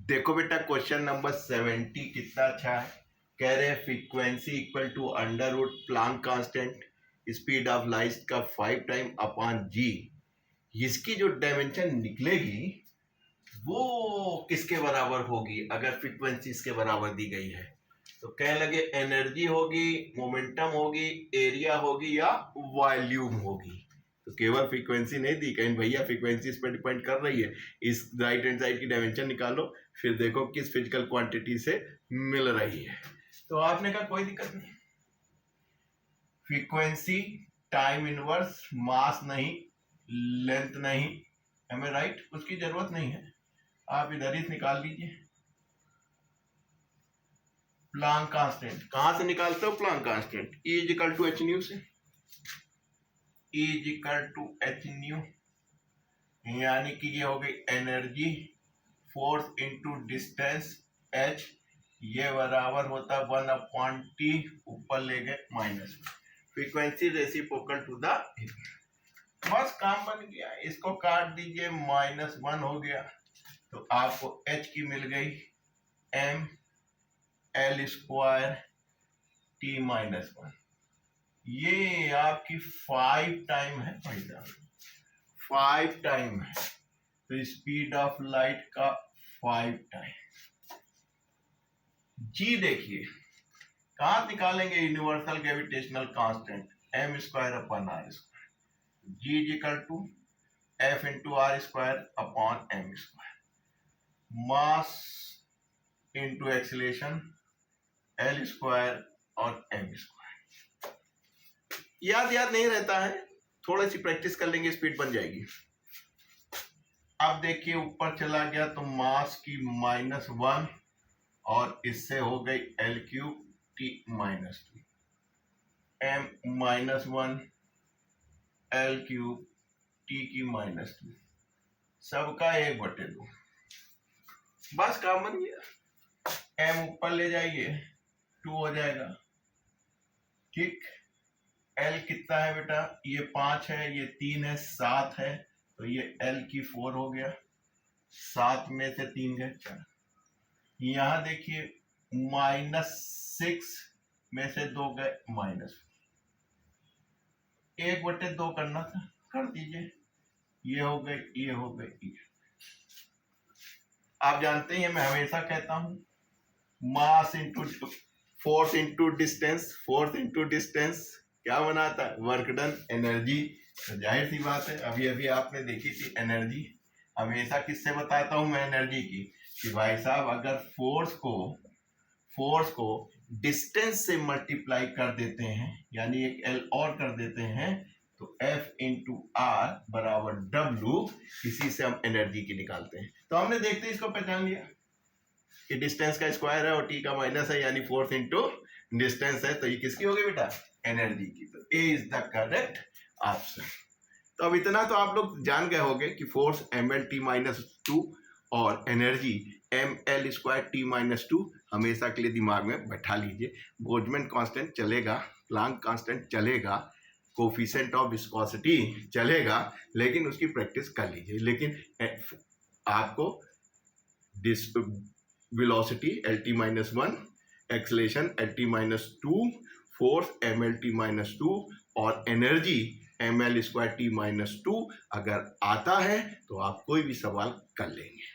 देखो बेटा question number 70 कितना अच्छा है। कह रहे हैं frequency equal to under root Planck constant speed of light का 5 टाइम अपॉन जी। इसकी जो डायमेंशन निकलेगी वो किसके बराबर होगी अगर फ्रीक्वेंसी इसके बराबर दी गई है। तो कहने लगे एनर्जी होगी, मोमेंटम होगी, एरिया होगी या वॉल्यूम होगी। तो केवल फ्रीक्वेंसी नहीं दी, कहीं भैया फ्रीक्वेंसी इस पर डिपेंड कर रही है। इस राइट हैंड साइड की डायमेंशन निकालो, फिर देखो किस फिजिकल क्वांटिटी से मिल रही है। तो आपने कहा कोई दिक्कत नहीं, फ्रीक्वेंसी टाइम इनवर्स, मास नहीं, लेंथ नहीं, हमें राइट उसकी जरूरत नहीं है। आप इधर ही निकाल लीजिए प्लांक कांस्टेंट। कहां से निकालते हो Planck constant? E is equal to H nu से। E is equal to H nu, यानी कि ये हो गई energy force into distance h, ये बराबर होता है 1/t, ऊपर ले गए minus. Frequency reciprocal to the, बस काम बन गया। इसको काट दीजिए, -1 हो गया तो आपको h की मिल गई m l स्क्वायर t -1। ये आपकी 5 टाइम है भाई साहब, 5 टाइम है। तो स्पीड ऑफ लाइट का 5 टाइम। जी देखिए कहां निकालेंगे? Universal gravitational constant m square upon r square. G is equal to f into R square upon m square. Mass into acceleration l square और m स्क्वायर। याद नहीं रहता है, थोड़ी सी प्रैक्टिस कर लेंगे स्पीड बन जाएगी। अब देखिए ऊपर चला गया तो मास की -1 और इससे हो गई l cube t -2, m -1 l cube t की -2, सबका 1/2। बस काम बन गया। m ऊपर ले जाइए 2 हो जाएगा, ठीक। l कितना है बेटा? ये 5 है, ये 3 है, 7 है, तो ये l की 4 हो गया। 7 में से 3 गए 4। यहाँ देखिए -6 में से 2 गए -4। 1/2 करना था, कर दीजिए। ये हो गए, ये हो गए, ये। आप जानते हैं मैं हमेशा कहता हूं mass into force into distance, force into distance क्या बनाता है? Work done, energy. तो जाहिर सी बात है, अभी अभी आपने देखी थी एनर्जी। हमेशा किससे बताता हूं मैं एनर्जी की कि भाई साहब अगर फोर्स को डिस्टेंस से मल्टीप्लाई कर देते हैं, यानी एक एल और कर देते हैं, तो F इंटू आर बराबर W, इसी से हम एनर्जी की निकालते हैं। तो हमने देखते ही इसको पहचान लिया कि डिस्टेंस का स्क्वायर है और t का माइनस है, यानी फोर्स इंटू डिस्टेंस है। तो ये किसकी हो गई बेटा? एनर्जी की। तो A is the correct option. तो अब इतना तो आप लोग जान गए होंगे कि फोर्स ml t-2 और एनर्जी ml स्क्वायर t-2 हमेशा के लिए दिमाग में बैठा लीजिए। बोल्ट्जमैन कांस्टेंट चलेगा, प्लांक कांस्टेंट चलेगा, कोफिशिएंट ऑफ विस्कोसिटी चलेगा, लेकिन उसकी प्रैक्टिस कर लीजिए। लेकिन आपको velocity LT-1, acceleration LT-2, force MLT-2 और एनर्जी ml स्क्वायर t-2 अगर आता है तो आप कोई भी सवाल कर लेंगे।